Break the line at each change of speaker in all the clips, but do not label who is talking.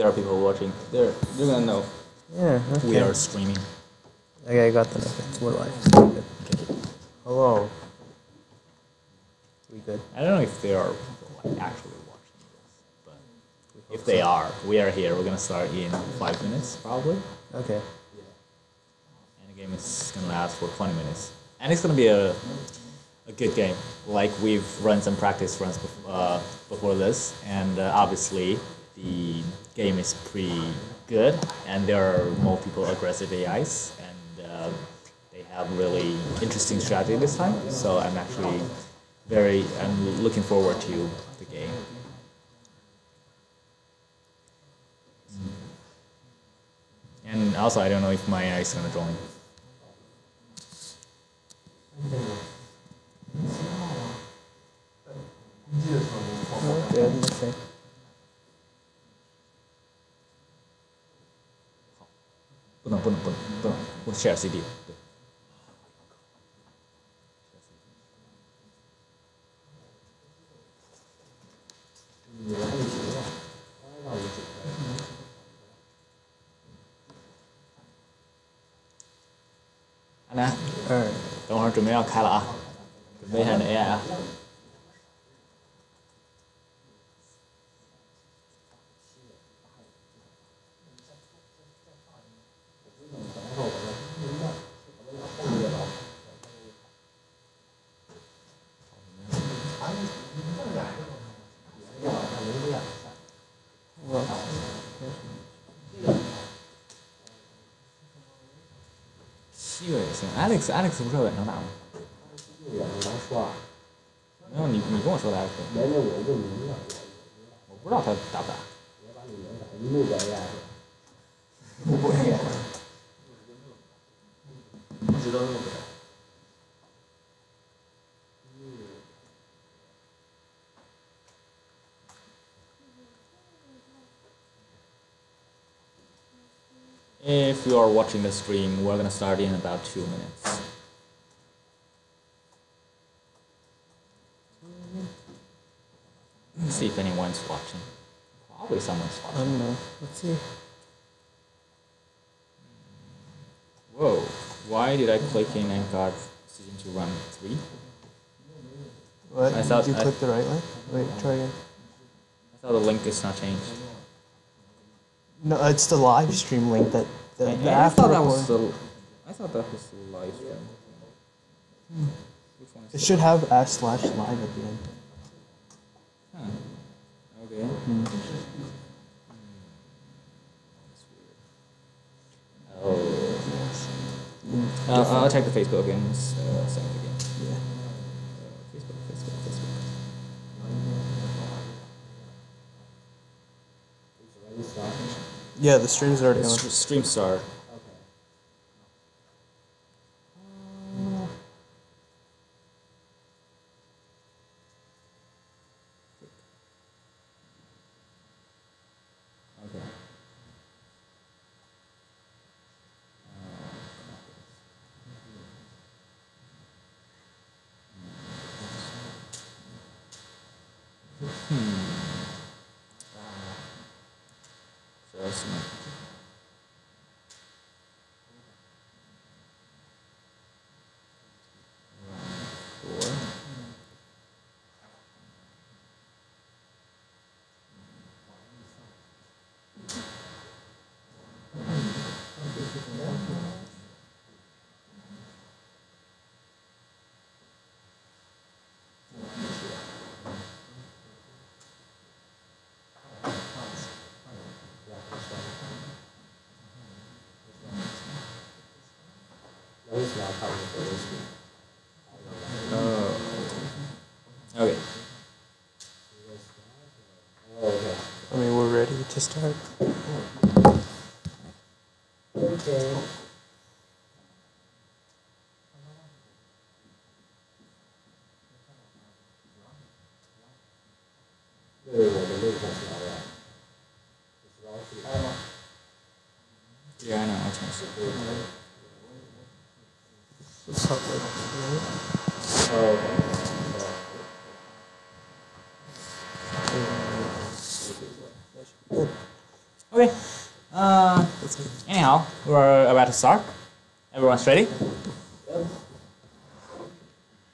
there are people watching, they're gonna know.
Yeah. Okay.
We are streaming.
Okay, I got the message. We're live. Good.
Okay.
Hello. We good?
I don't know if there are people like actually watching this, but if they are, we are here. We're gonna start in 5 minutes probably.
Okay.
And the game is gonna last for 20 minutes, and it's gonna be a good game. Like we've run some practice runs before this, and obviously the game is pretty good, and there are multiple aggressive AIs, and they have really interesting strategy this time. So I'm actually I'm looking forward to the game. And also, I don't know if my AI is gonna join.
Okay, let's see.
不能 share CD。对。安南，等会儿准备要开了啊，准备一下你的 AI 啊。7月也行 ，Alex 不是要远程打吗？
远程说啊。
没有，你跟我说的 Alex。
没有，我就明了。
我不知道他打不打。
我把你名打，你没改呀？
不会呀。
不知道那个。
If you are watching the stream, we're gonna start in about 2 minutes. Let's see if anyone's watching. Probably someone's
I
watching.
don't know. Let's see.
Whoa, why did I click in and got Season 2 Run 3?
What?
I thought
Did you
I-
click the right link? Wait, try again.
I thought the link is not changed.
No, it's the live stream link that the
I
after
thought that was
recording.
I thought that was the live stream. Which one is
It should have /live at the end.
Huh. Okay. Oh. I'll check the Facebook and send it again.
Yeah.
Facebook.
Yeah, the stream's already on.
Stream start. Okay. Just a minute. Four. Okay.
I mean, we're ready to start.
Okay.
Yeah, I know. I'll change it.
It's not like,
Oh,
Good.
Okay. Anyhow, we're about to start. Everyone's ready?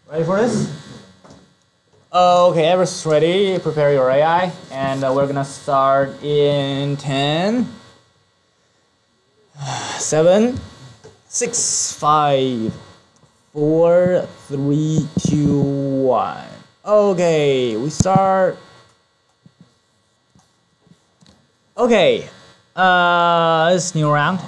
Ready for this? Okay, everyone's ready. Prepare your AI, and we're gonna start in 10, 7, 6, 5, 4, 3, 2, 1. Okay, we start. Okay, this new round.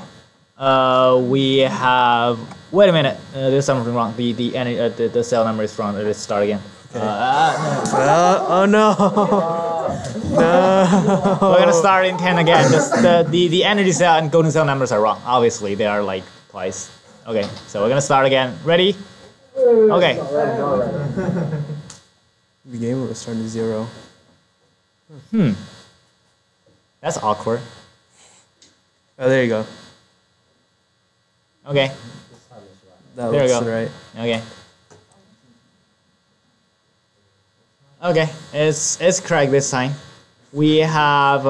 We have. Wait a minute. There's something wrong. The cell number is wrong. Let's start again.
Okay. Oh no! No.
We're gonna start in 10 again. Just the energy cell and golden cell numbers are wrong. Obviously, they are like twice. Okay, so we're gonna start again. Ready? Okay.
The game will start at 0.
That's awkward.
Oh, there you go.
Okay.
That
There we
looks
go.
right.
Okay. Okay, it's correct this time. We have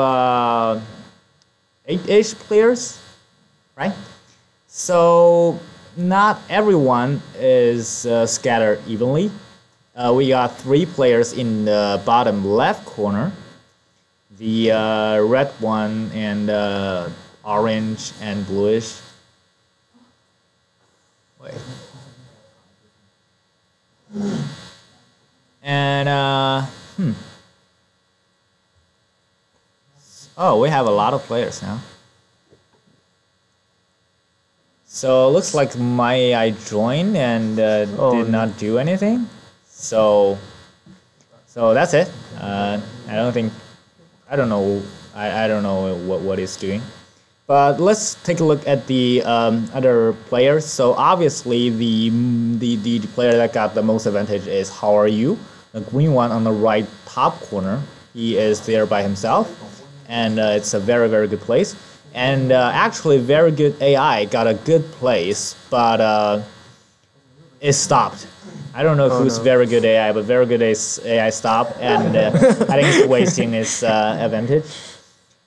8-ish players, right? So not everyone is scattered evenly. We got 3 players in the bottom left corner. The red one and orange and bluish. Wait. And oh, we have a lot of players now. So it looks like my AI joined and did not do anything. So that's it. I don't know what it's doing. But let's take a look at the other players. So obviously the player that got the most advantage is How Are You? The green one on the right top corner. He is there by himself, and it's a very, very good place. And actually, very good AI got a good place, but it stopped. I don't know who's very good AI, but very good AI stopped, and I think it's wasting its advantage.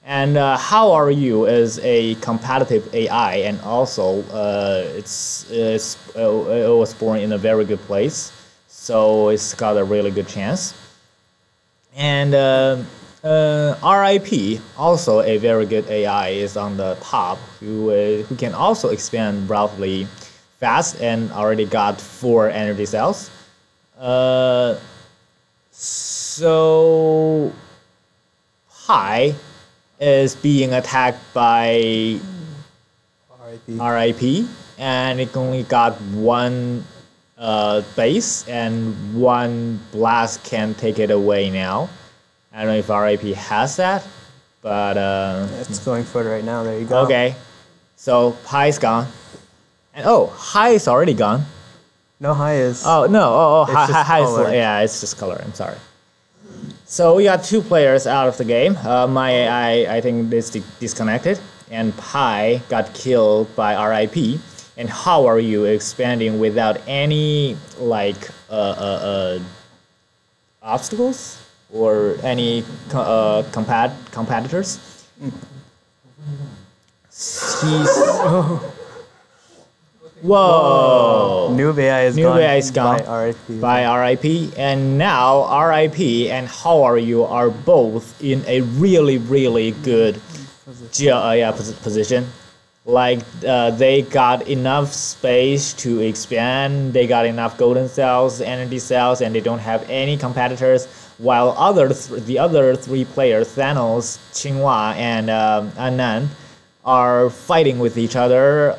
And How Are You is a competitive AI, and also it was born in a very good place, so it's got a really good chance. And RIP, also a very good AI, is on the top, who can also expand relatively fast and already got 4 energy cells. So Pi is being attacked by RIP, and it only got 1 base, and 1 blast can take it away now. I don't know if RIP has that, but
It's going for it right now. There you go.
okay. So Pi's gone, and oh, High is already gone.
No, high is.
Oh no!
It's just
High is
color.
yeah, it's just color. I'm sorry. So we got 2 players out of the game. My AI, I think, is disconnected, and Pi got killed by RIP. And How Are You expanding without any like obstacles or any competitors? Whoa!
Noob AI is
Noob
gone.
AI is gone
by RIP.
by RIP, and now RIP and How Are You are both in a really, really good position. Like they got enough space to expand, they got enough golden cells, energy cells, and they don't have any competitors. While the other 3 players, Thanos, Qinghua, and Anand, are fighting with each other.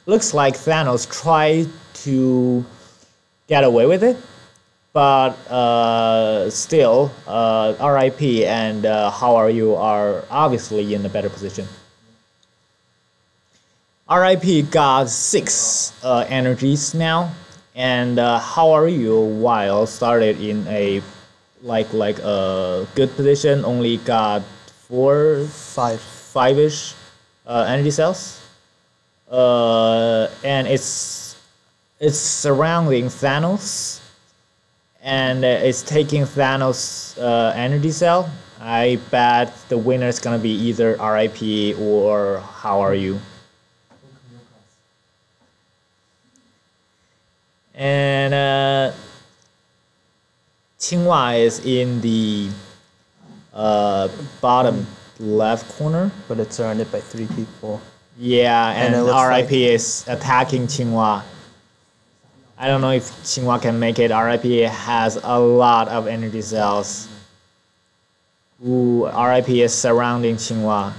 Looks like Thanos tried to get away with it, but still, RIP and How Are You are obviously in a better position. RIP got 6 energies now, and How Are You, while started in a like a good position, only got 5-ish energy cells. And it's surrounding Thanos, and it's taking Thanos' energy cell. I bet the winner is gonna be either RIP or How Are You. And Qinghua is in the bottom left corner.
But it's surrounded by 3 people.
Yeah, and
it looks
RIP
like-
is attacking Qinghua. I don't know if Qinghua can make it. RIP has a lot of energy cells. Ooh, RIP is surrounding Qinghua.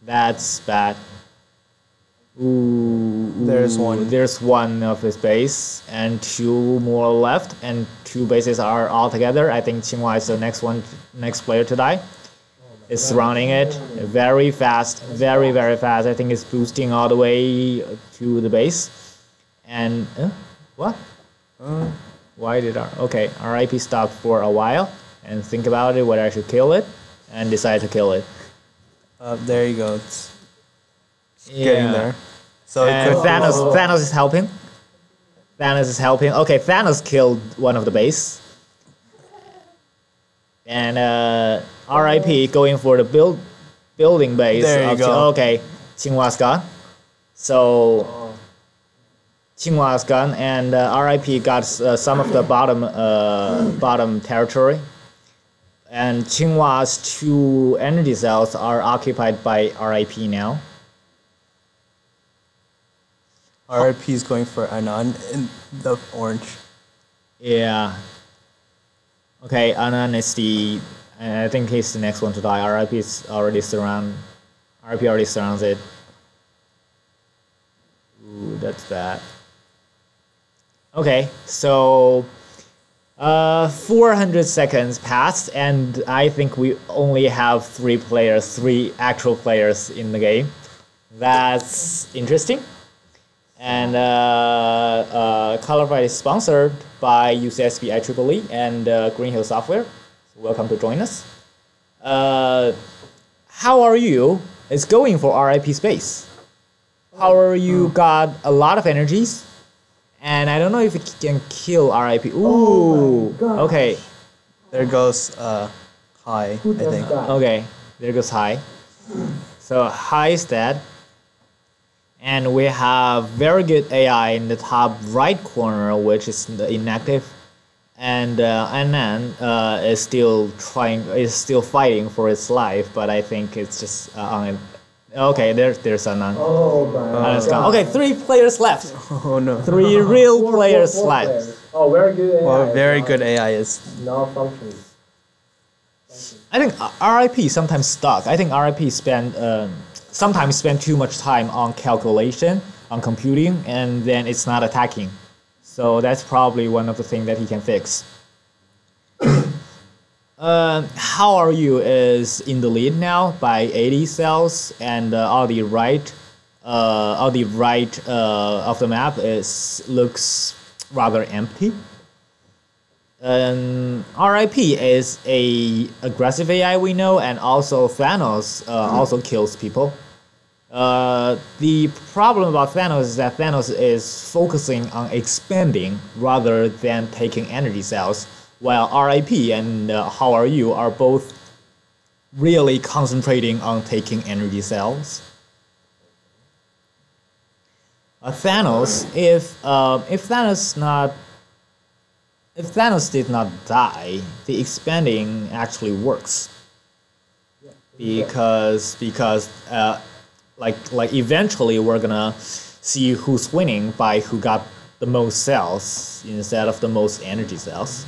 That's bad. Ooh,
There's one.
There's one of his base, and 2 more left, and 2 bases are all together. I think Qinghua is the next player to die. It's surrounding it very fast, very fast. I think it's boosting all the way to the base. And what? Why did RIP stop for a while and think about it whether I should kill it, and decide to kill it.
There you go. It's getting there. So it
And
could
Thanos is helping. Thanos is helping. Okay, Thanos killed one of the base. And RIP going for the building base.
There you go.
Okay, Qinghua's gone. So Qinghua's gone, and RIP got some of the bottom territory. And Qinghua's 2 energy cells are occupied by RIP now.
RIP is going for Anan in the orange.
Yeah. Okay, Anan is I think he's the next one to die. RIP is already RIP already surrounds it. Ooh, that's bad. Okay, so 400 seconds passed, and I think we only have 3 actual players in the game. That's interesting. And Colorfight is sponsored by UCSB IEEE and Green Hill Software. So welcome to join us. How Are You is going for RIP space. How Are You got a lot of energies, and I don't know if it can kill RIP. Ooh, okay,
There goes High, I think.
okay, there goes High. So High is dead. And we have very good AI in the top right corner, which is inactive, and Anan is still fighting for its life, but I think it's just on. Okay, there's Anan.
Oh my
Anan's gone.
god.
Okay, 3 players left.
Oh no.
3 real players
Four
left.
players. Oh, very good AI.
Well, very good AI is.
Now functioning.
I think RIP sometimes stuck. I think RIP sometimes spend too much time on calculation, on computing, and then it's not attacking. So that's probably one of the things that he can fix. How Are You is in the lead now by 80 cells, and on the right of the map looks rather empty. RIP is a aggressive AI we know, and also Thanos also kills people. The problem about Thanos is that Thanos is focusing on expanding rather than taking energy cells, while RIP and How Are You are both really concentrating on taking energy cells. Thanos, if Thanos did not die, the expanding actually works. Because like eventually we're gonna see who's winning by who got the most cells instead of the most energy cells.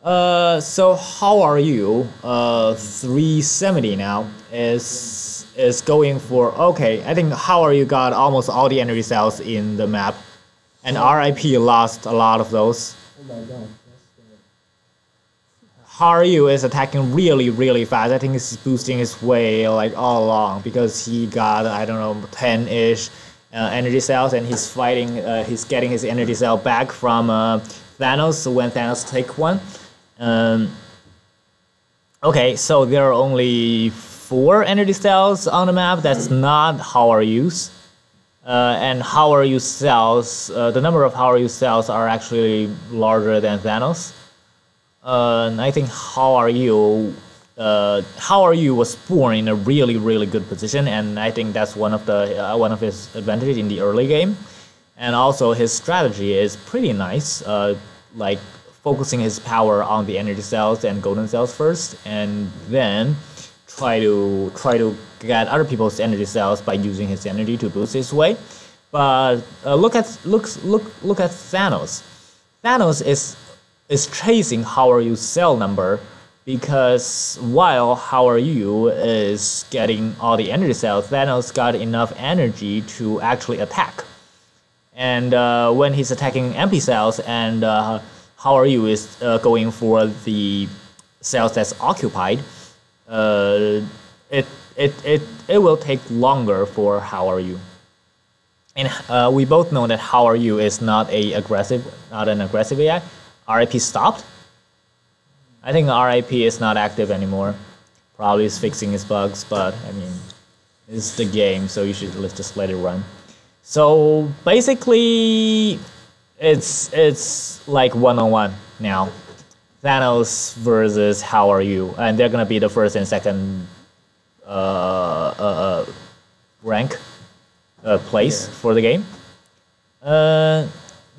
So How Are You 370 now is going for, okay, I think How Are You got almost all the energy cells in the map, and RIP lost a lot of those.
Oh my god.
How Are You is attacking really fast. I think it's boosting his way like all along because he got, I don't know, 10-ish energy cells, and he's fighting, he's getting his energy cell back from Thanos, so when Thanos take one. Okay, so there are only 4 energy cells on the map. That's not How Are You's. And how are you cells? The number of how are you cells are actually larger than Thanos. And I think how are you was born in a really good position, and I think that's one of his advantages in the early game. And also his strategy is pretty nice, like focusing his power on the energy cells and golden cells first, and then try to get other people's energy cells by using his energy to boost his way. But look at Thanos. Thanos is chasing how are you cell number, because while how are you is getting all the energy cells, Thanos got enough energy to actually attack. And when he's attacking empty cells, and how are you is going for the cells that's occupied, it will take longer for how are you. And we both know that how are you is not an aggressive AI. RIP stopped. I think RIP is not active anymore. Probably is fixing his bugs, but I mean, it's the game, so you should just let it run. So basically, it's like one-on-one now. Thanos versus how are you, and they're gonna be the first and second rank place for the game.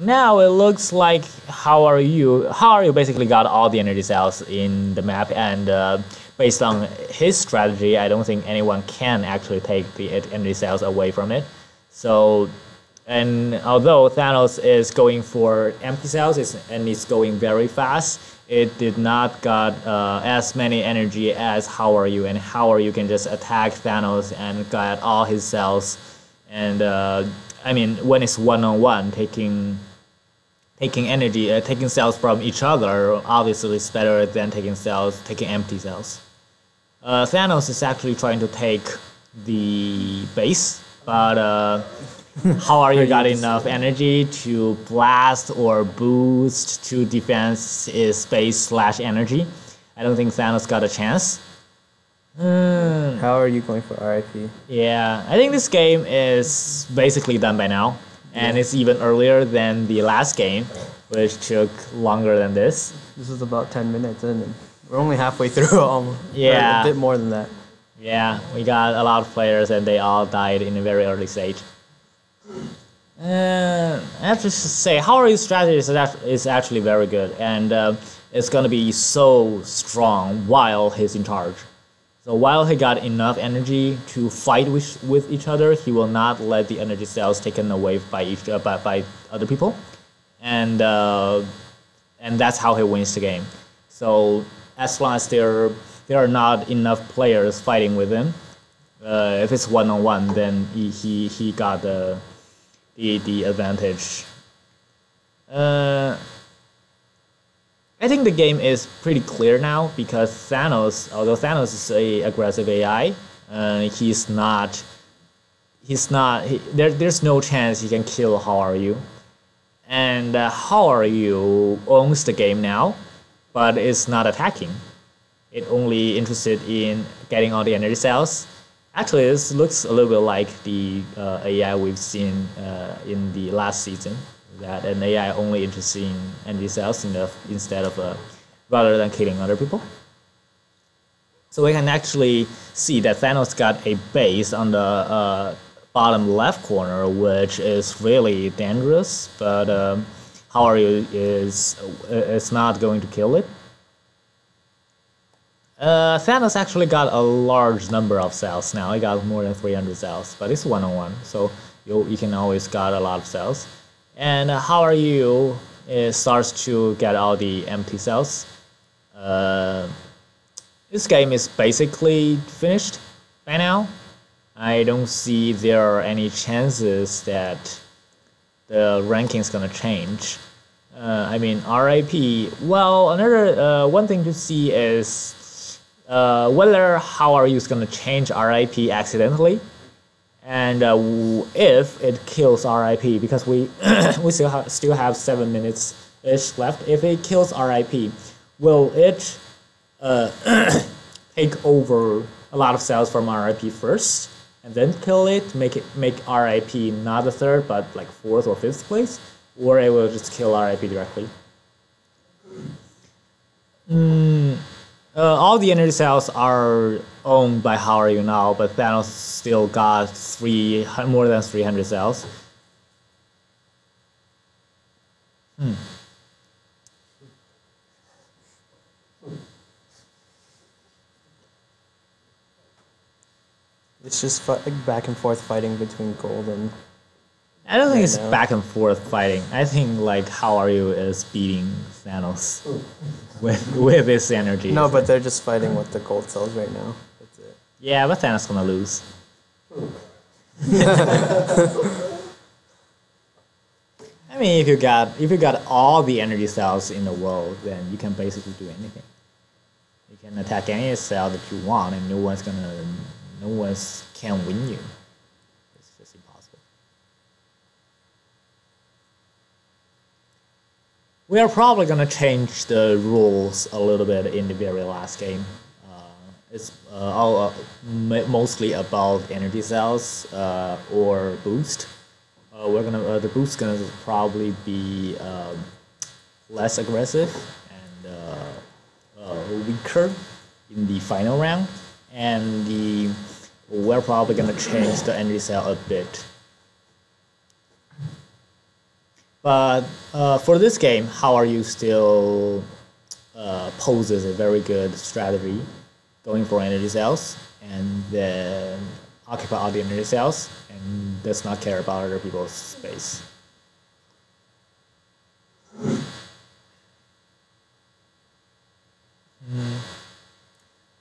Now it looks like how are you basically got all the energy cells in the map, and based on his strategy, I don't think anyone can actually take the energy cells away from it. So, and although Thanos is going for empty cells and it's going very fast, it did not got as many energy as how are you, and how are you can just attack Thanos and get all his cells. And I mean, when it's one-on-one, taking energy, taking cells from each other, obviously it's better than taking empty cells. Thanos is actually trying to take the base, but how are you got enough energy to blast or boost to defense his space / energy? I don't think Thanos got a chance.
How are you going for RIP?
Yeah, I think this game is basically done by now. And it's even earlier than the last game, which took longer than this.
This is about 10 minutes, isn't it? We're only halfway through almost.
Yeah.
Or a bit more than that.
Yeah, we got a lot of players and they all died in a very early stage. I have to say, how are you strategy is actually very good, and it's gonna be so strong while he's in charge. So while he got enough energy to fight with each other, he will not let the energy cells taken away by by other people, and that's how he wins the game. So as long as there are not enough players fighting with him, if it's one-on-one, then he got the advantage. I think the game is pretty clear now, because Thanos, although Thanos is a aggressive AI, there's no chance he can kill How Are You. And How Are You owns the game now, but it's not attacking. It only interested in getting all the energy cells. Actually, this looks a little bit like the AI we've seen in the last season. That an AI only interested in energy cells instead of rather than killing other people. So we can actually see that Thanos got a base on the bottom left corner, which is really dangerous. But How Are You is not going to kill it. Thanos actually got a large number of cells now. He got more than 300 cells, but it's one-on-one, so you can always got a lot of cells. And How Are You starts to get all the empty cells. This game is basically finished by now. I don't see there are any chances that the ranking's gonna change. I mean, RIP. Well, another one thing to see is whether How Are You is gonna change RIP accidentally. And if it kills RIP, because we still have 7 minutes ish left. If it kills RIP, will it take over a lot of cells from RIP first, and then kill it, make RIP not the third, but like fourth or fifth place, or it will just kill RIP directly. All the energy cells are owned by How Are You now, but Thanos still got more than 300 cells.
It's just back and forth fighting between gold and.
I don't think
Right
it's
now.
back and forth fighting. I think like How Are You is beating Thanos with this energy.
No, but they're just fighting with the gold cells right now. That's it.
Yeah, but Thanos gonna lose. I mean, if you got all the energy cells in the world, then you can basically do anything. You can attack any cell that you want, and no one's can win you. It's just impossible. We are probably gonna change the rules a little bit in the very last game. It's all mostly about energy cells or boost. We're gonna the boost gonna probably be less aggressive and weaker in the final round, and we're probably gonna change the energy cell a bit. But for this game, How Are You still poses a very good strategy, going for energy cells and then occupy all the energy cells and does not care about other people's space.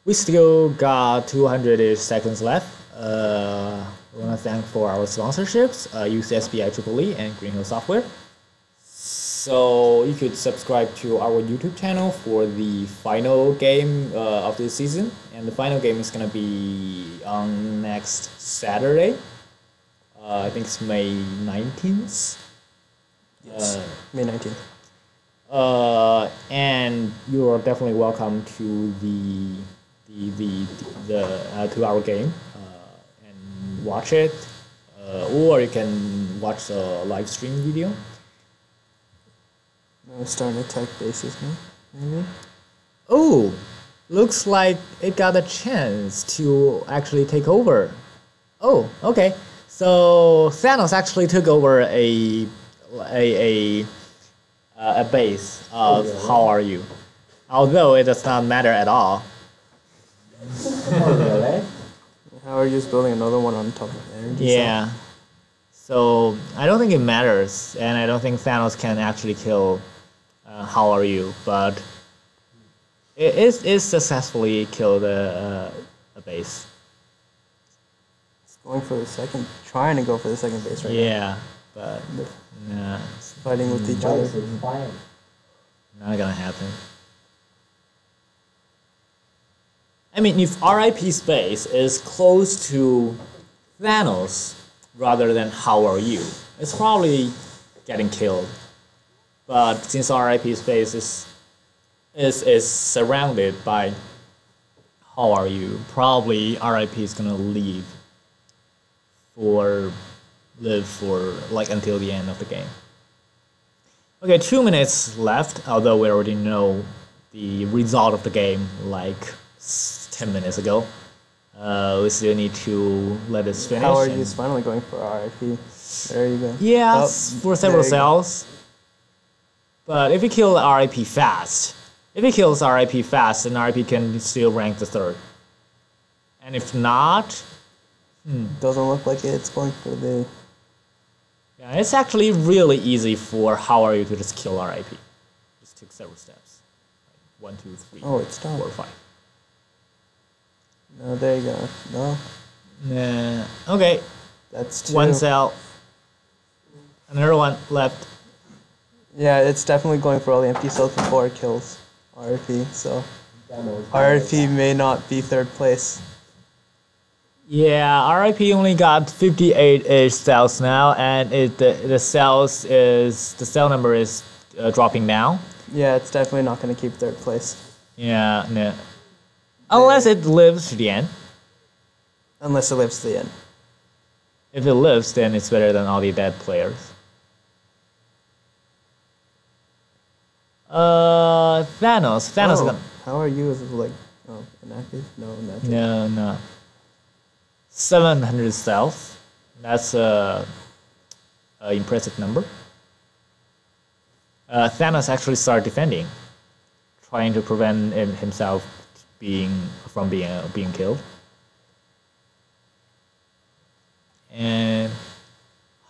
We still got 200-ish seconds left. We want to thank for our sponsorships, UCSBI EEE and Green Hill Software. So you could subscribe to our YouTube channel for the final game of this season, and the final game is gonna be on next Saturday. I think it's May 19th.
Yes. May 19th.
And you are definitely welcome to to our game and watch it, or you can watch the live stream video.
We're starting to attack bases now, maybe?
Oh, looks like it got a chance to actually take over. Oh, okay. So Thanos actually took over a base of How Are You, although it does not matter at all.
How are you just building another one on top of energy?
Yeah. So I don't think it matters, and I don't think Thanos can actually kill How Are You, but it is successfully killed a base.
It's going for the second, trying to go for the second base right now.
Yeah, but nah, it's
Fighting with each other.
not gonna happen. I mean, if RIP space is close to Thanos rather than How Are You, it's probably getting killed. But since RIP space is surrounded by How Are You, probably RIP is gonna live for like until the end of the game. Okay, 2 minutes left, although we already know the result of the game like 10 minutes ago. We still need to let this finish.
How are you
and-
is finally going for RIP? There you go.
Yeah,
Oh,
for several
there you go.
cells. But if he kills RIP fast, then RIP can still rank the third. And if not,
Doesn't look like it's going for the.
yeah, it's actually really easy for How Are You to just kill RIP. Just took several steps. Like 1, 2, 3,
Oh, it's done.
4, 5.
No, there you go. No,
Nah, okay,
that's two.
one cell. Another one left.
Yeah, it's definitely going for all the empty cells before it kills RIP. So RIP may not be third place.
Yeah, RIP only got 58-ish cells now, and the cell number is dropping down.
Yeah, it's definitely not going to keep third place
Yeah, no. Unless it lives to the end.
unless it lives to the end.
If it lives, then it's better than all the dead players. Thanos. Thanos.
Oh, how are you? Is it like inactive? No, inactive.
No. 700 stealth. That's a impressive number. Thanos actually started defending, trying to prevent himself from being killed. And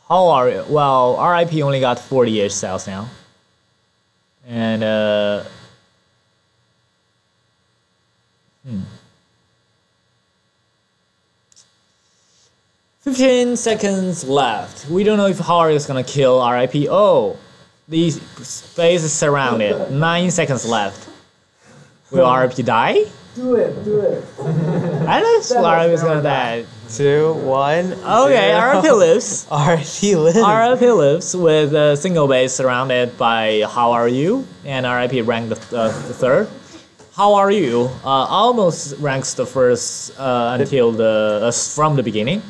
how are you? Well, RIP only got 48 cells now. And 15 seconds left. We don't know if Howard is gonna kill RIP. Oh, the space is surrounded. 9 seconds left. Will RIP die?
Do it.
I know RIP is gonna die.
2, 1.
Okay, RIP lives.
RIP lives.
RIP lives with a single base surrounded by How Are You, and RIP ranked the third. How Are You almost ranks the first until from the beginning,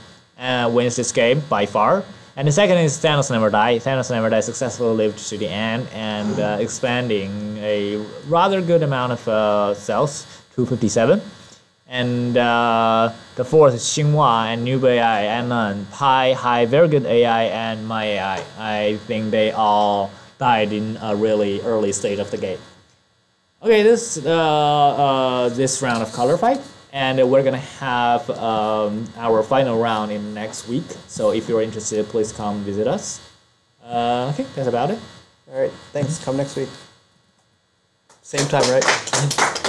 wins this game by far. And the second is Thanos Never Die. Thanos Never Die successfully lived to the end and expanding a rather good amount of cells, 257. And the fourth is Xinhua and Noob AI, and Pi, High, very good AI, and My AI. I think they all died in a really early stage of the game. Okay, this round of Colorfight, and we're gonna have our final round in next week. So if you're interested, please come visit us. Okay, that's about it.
All right, thanks. Come next week. Same time, right?